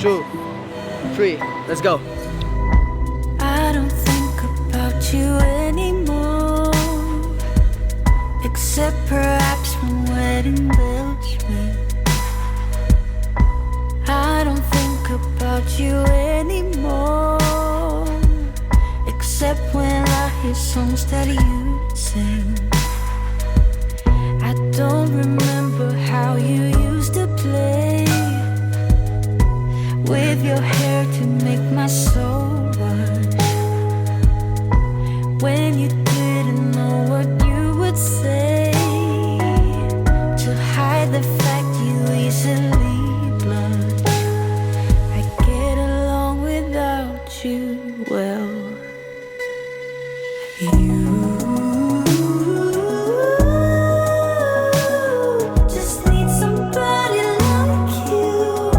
2, 3, let's go. I don't think about you anymore, except perhaps when wedding bells ring. I don't think about you anymore, except when I hear songs that you sing. I don't remember how you used to play with your hair to make my soul rush, when you didn't know what you would say to hide the fact you easily blush. I get along without you well. You just need somebody like you.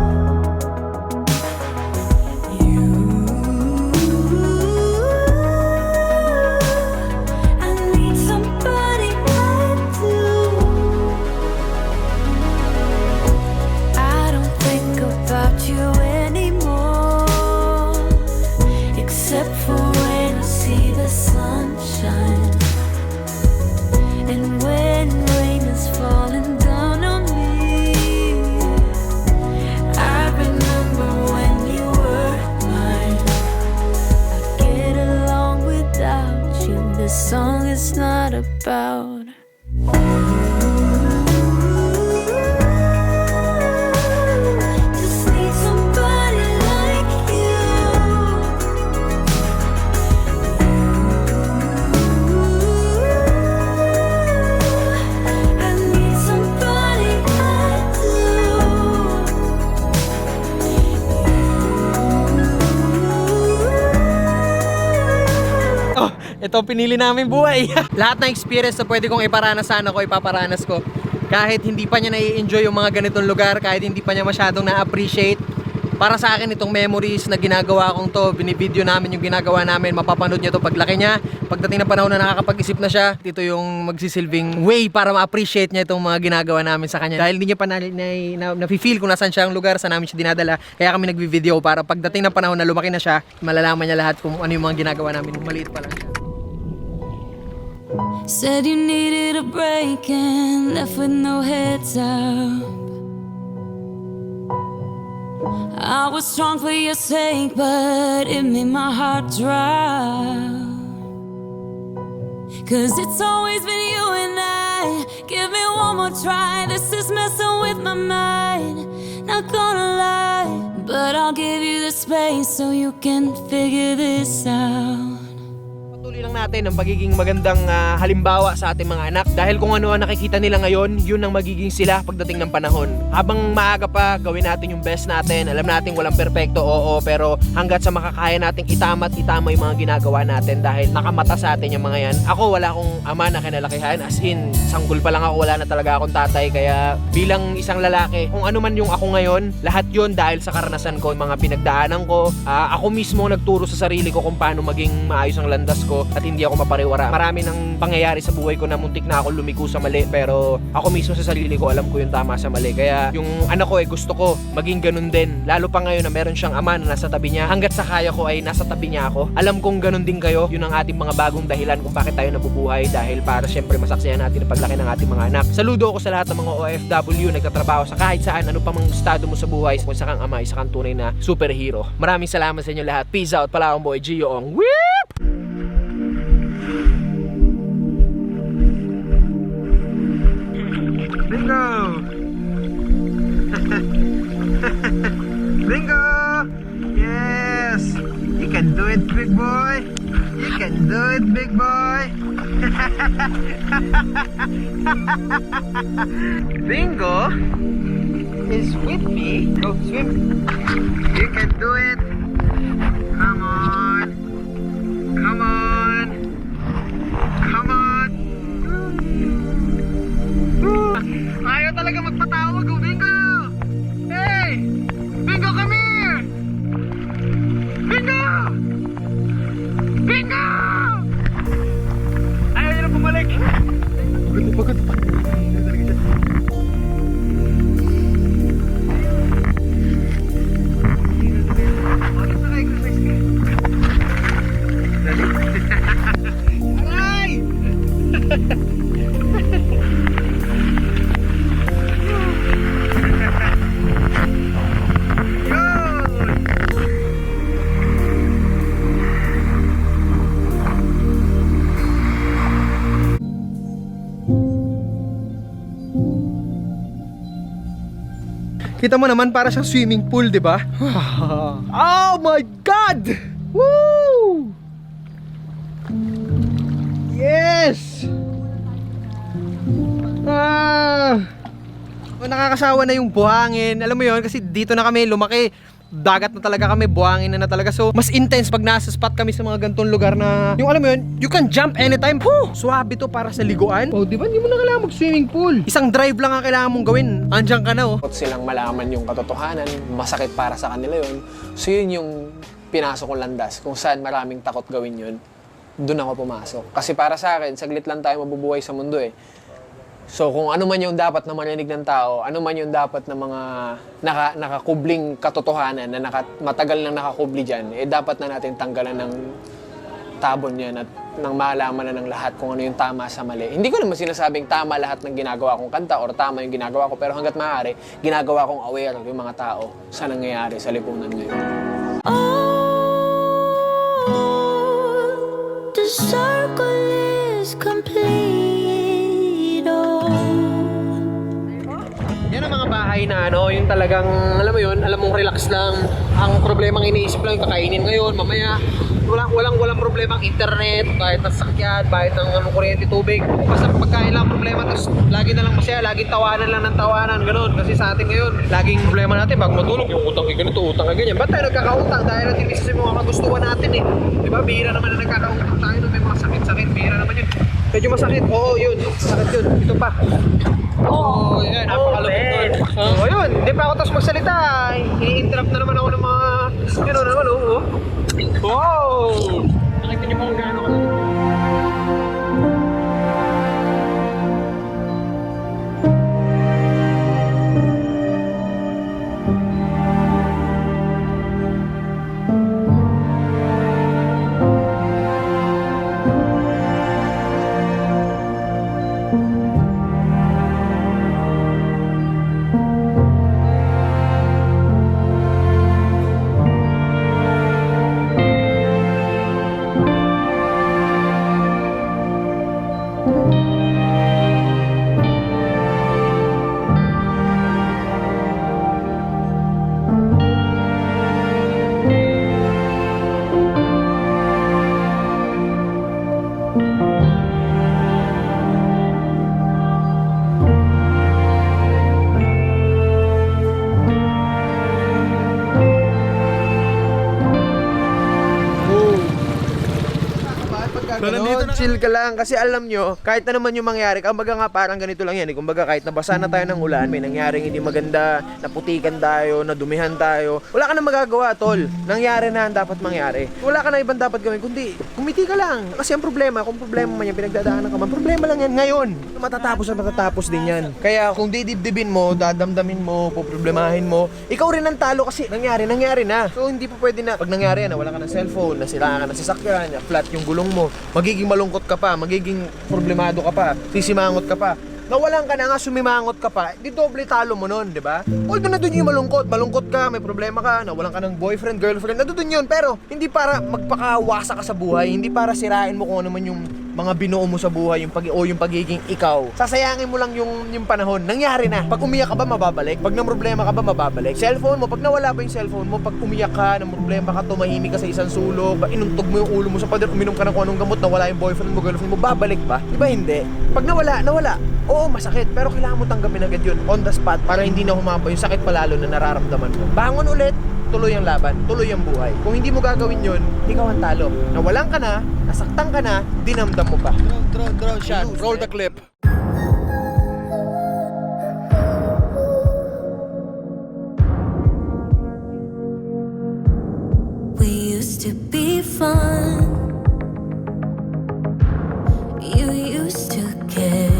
I need somebody like you. I don't think about you anymore, except for when I see the sunshine, and when rain is falling down on me. I remember when you were mine. I get along without you. This song is not about just need somebody like you. I need somebody like Oh, ito pinili namin buhay. Lahat ng experience na pwede kong iparanas sana ko, ipaparanas ko. Kahit hindi pa niya nai-enjoy yung mga ganitong lugar, kahit hindi pa niya masyadong na-appreciate. Para sa akin itong memories na ginagawa kong to, binibideo namin yung ginagawa namin, mapapanood niya to paglaki niya. Pagdating ng panahon na nakakapag-isip na siya, ito yung magsisilbing way para ma-appreciate niya itong mga ginagawa namin sa kanya. Dahil hindi niya pa na-feel kung nasan siya ang lugar, saan namin siya dinadala. Kaya kami nagvi-video para pagdating ng panahon na lumaki na siya, malalaman niya lahat kung ano yung mga ginagawa namin nung maliit pa lang siya. Said you needed a break and left with no heads up. I was strong for your sake, but it made my heart drop. 'Cause it's always been you and I. Give me one more try. This is messing with my mind. Not gonna lie, but I'll give you the space so you can figure this out. Patuloy lang natin ang pagiging magandang halimbawa sa ating mga anak. Dahil kung ano ang nakikita nila ngayon, yun ang magiging sila pagdating ng panahon. Habang maaga pa, gawin natin yung best natin. Alam natin walang perpekto, oo, pero hanggat sa makakaya nating itama yung mga ginagawa natin dahil nakamata sa atin yung mga yan. Ako, wala akong ama na kinalakihan. As in, sanggol pa lang ako, wala na talaga akong tatay. Kaya bilang isang lalaki, kung ano man yung ako ngayon, lahat yun dahil sa karanasan ko, mga pinagdaanan ko. Ako mismo nagturo sa sarili ko kung paano maging maayos ang landas ko at hindi ako mapariwara. Marami nang pangyayari sa buhay ko na muntik na ako lumiko sa mali, pero ako mismo sa sarili ko alam ko yung tama sa mali. Kaya yung anak ko gusto ko maging ganun din. Lalo pa ngayon na meron siyang ama na nasa tabi niya. Hanggat sa kaya ko ay nasa tabi niya ako. Alam kong ganun din kayo. Yun ang ating mga bagong dahilan kung bakit tayo nabubuhay, dahil para syempre masaksihan natin ang paglaki ng ating mga anak. Saludo ako sa lahat ng mga OFW nagtatrabaho sa kahit saan, ano pa mang estado mo sa buhay. Kung isa kang ama, isa kang tunay na superhero. Maraming salamat sa inyo lahat. Peace out. Pala akong boy Gio Ong. Whip! Bingo! Bingo! Yes! You can do it, big boy! You can do it, big boy! Bingo is with me. Go swim! You can do it! Come on! Come on! Come on! Ayaw talaga magpatawag, oh, Bingo! Hey! Bingo, come here! Bingo! Bingo! Ayaw niya na bumalik! Pagod. Kita mo naman para siyang swimming pool, di ba? Oh my God! Woo! Yes! Nakakasawa na yung buhangin. Alam mo yon kasi dito na kami lumaki. Dagat na talaga kami, buhangin na talaga. So, mas intense pag nasa spot kami sa mga gantong lugar na yung alam mo yun, you can jump anytime. Swabe to para sa liguan. Oh, di ba? Hindi mo na kailangan mag-swimming pool. Isang drive lang ang kailangan mong gawin. Andiyan ka na, oh. Silang malaman yung katotohanan, masakit para sa kanila yun. So yun yung pinasok kong landas. Kung saan maraming takot gawin yun, doon ako pumasok. Kasi para sa akin, saglit lang tayo mabubuhay sa mundo eh. So kung ano man yung dapat na marinig ng tao, ano man yung dapat na mga nakakubling katotohanan na matagal nang nakakubli dyan, eh dapat na natin tanggalan ng tabon yan at nang malaman na ng lahat kung ano yung tama sa mali. Hindi ko naman sinasabing tama lahat ng ginagawa kong kanta or tama yung ginagawa ko, pero hanggat maaari, ginagawa kong aware yung mga tao sa nangyayari sa lipunan ngayon. Oh, the circle is complete. Yan ang mga bahay na ano, yung talagang, alam mo yun, alam mong relax lang. Ang problemang iniisip lang yung kakainin ngayon, mamaya. Walang problemang internet, kahit ng sakyan, kahit ng kuryente, tubig. Basta pagkain lang problema, tapos lagi na lang masaya, laging tawanan lang ng tawanan, ganun. Kasi sa atin ngayon, laging problema natin, bago matulog, yung utang ay ganito, utang ay ganyan. Ba't tayo nagkakautang? Dahil natin isa sa mga kagustuhan natin eh. Diba, bihira naman na nagkakautang tayo, may mga sakit-sakit, bihira naman yun. Medyo masakit, oo yun, masakit yun, ito pa. Oo, yan, napakalupit doon. Oo, yun, hindi pa ako tapos magsalita, ini-interrupt na naman ako ng mga, yun naman, oo. Wow! Nakita niyo po kung gaano ka lang. Ganun, chill ka lang kasi alam nyo, kahit na naman yung mangyari, kumbaga nga parang ganito lang yan eh. Kumbaga kahit nabasa na tayo ng ulan, may nangyaring hindi maganda, naputikan tayo, nadumihan tayo, wala ka na magagawa, tol. Nangyari na ang dapat mangyari. Wala ka na ibang dapat gawin, kundi kumiti ka lang. Kasi ang problema, kung problema man yan, pinagdadaanan ka man, problema lang yan ngayon. Matatapos din yan. Kaya kung didibdibin mo, dadamdamin mo, poproblemahin mo, ikaw rin ang talo kasi nangyari na. So hindi pa pwede na, pag nangyari na, wala ka ng cellphone, nasira ka ng sasakyan, flat yung gulong mo, magiging malungkot ka pa, magiging problemado ka pa, sisimangot ka pa. Nawalan ka na nga, sumimangot ka pa, di doble talo mo nun, di ba? Although na doon yung malungkot ka, may problema ka, nawalan ka ng boyfriend, girlfriend, na doon yun, pero hindi para magpakawasa ka sa buhay, hindi para sirain mo kung ano man yung mga binuo mo sa buhay, yung pagiging ikaw. Sasayangin mo lang yung panahon. Nangyari na. Pag umiyak ka ba, mababalik? Pag nang problema ka ba, mababalik? Cellphone mo, pag nawala ba yung cellphone mo, pag umiyak ka, ng problema ka, tumahimik ka sa isang sulok, inuntog mo yung ulo mo sa pader, uminom ka ng kung anong gamot, nawala yung boyfriend mo, girlfriend mo, babalik ba? Di ba hindi? Pag nawala. Oo, masakit, pero kailangan mo tanggapin agad yun on the spot para hindi na humaba yung sakit palalo na nararamdaman mo. Bangon ulit, tuloy ang laban, tuloy ang buhay. Kung hindi mo gagawin yun, ikaw ang talo. Nawalan ka na, nasaktan ka na, dinamdam mo pa. Drone shot, roll the clip. We used to be fun. You used to care.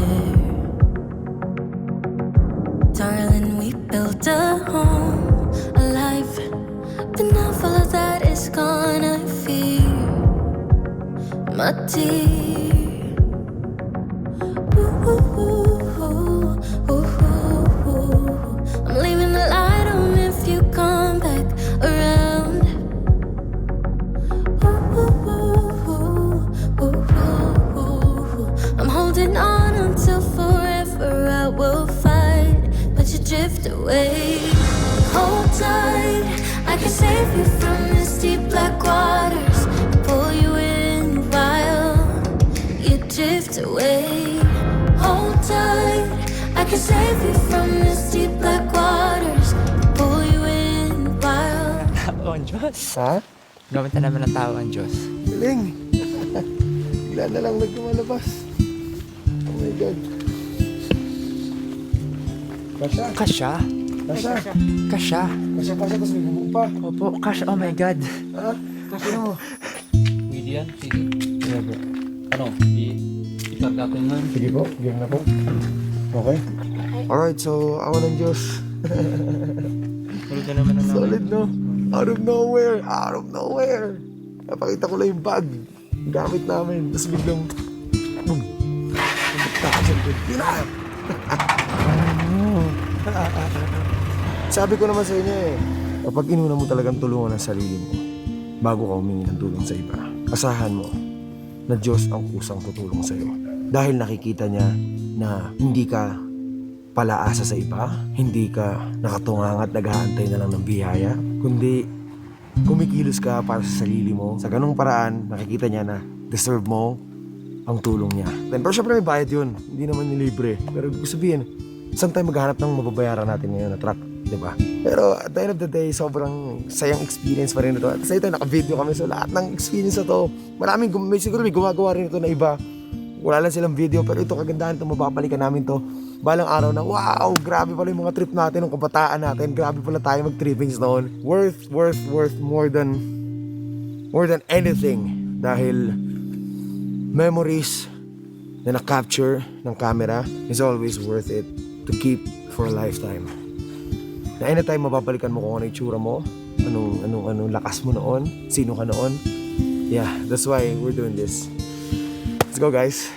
Darling, we built a home, a life. But now all of that is gone, I fear, my dear. Ooh, ooh, ooh, ooh, ooh. I'm leaving the light on if you come back around. Ooh, ooh, ooh, ooh, ooh. I'm holding on until forever I will fight, but you drift away. I can save you from these deep black waters, pull you in while you drift away. Hold tight, I can save you from these deep black waters, pull you in while. Tao ang Diyos. Ha? Gamit na naman ng tao ang Diyos. Galing! Bigla na lang naglumalabas. Oh my God. Kasha. Kasha. Kasha. Kasha. Kasha, tapos may bubog pa. Opo, kasha. Oh my God. Ha? Sino? Pwede yan, sige. Ano, i-tag natin yan. Sige po, game na po. Okay. Alright, so awa ng Diyos. Solid na naman ang Solid, no? Out of nowhere. Napakita ko lang yung bag. Gamit namin. Tapos biglang, boom. Yun na! Sabi ko naman sa inyo kapag inuna mo talagang tulungan ang sarili mo, bago ka humingi ng tulong sa iba, asahan mo na Diyos ang kusang tutulong sa iyo. Dahil nakikita niya na hindi ka palaasa sa iba, hindi ka nakatungangat naghahantay na lang ng biyaya, kundi kumikilos ka para sa sarili mo. Sa ganung paraan, nakikita niya na deserve mo ang tulong niya. Pero syempre may bayad yun. Hindi naman yung libre. Pero ibig ko sabihin, saan tayo maghahanap ng mababayaran natin ngayon na truck? Diba? Pero at the end of the day, sobrang sayang experience pa rin ito. At sa ito, naka-video kami. So lahat ng experience na to, siguro may gumagawa rin ito na iba. Wala lang silang video, pero ito kagandahan ito, mababalikan namin to. Balang araw na, wow, grabe pala yung mga trip natin, ng kabataan natin. Grabe pala tayo mag-trippings noon. Worth more than anything. Dahil memories na na-capture ng camera is always worth it to keep for a lifetime. Na anytime mababalikan mo kung ano yung tsura mo, anong lakas mo noon, sino ka noon. Yeah, that's why we're doing this. Let's go, guys.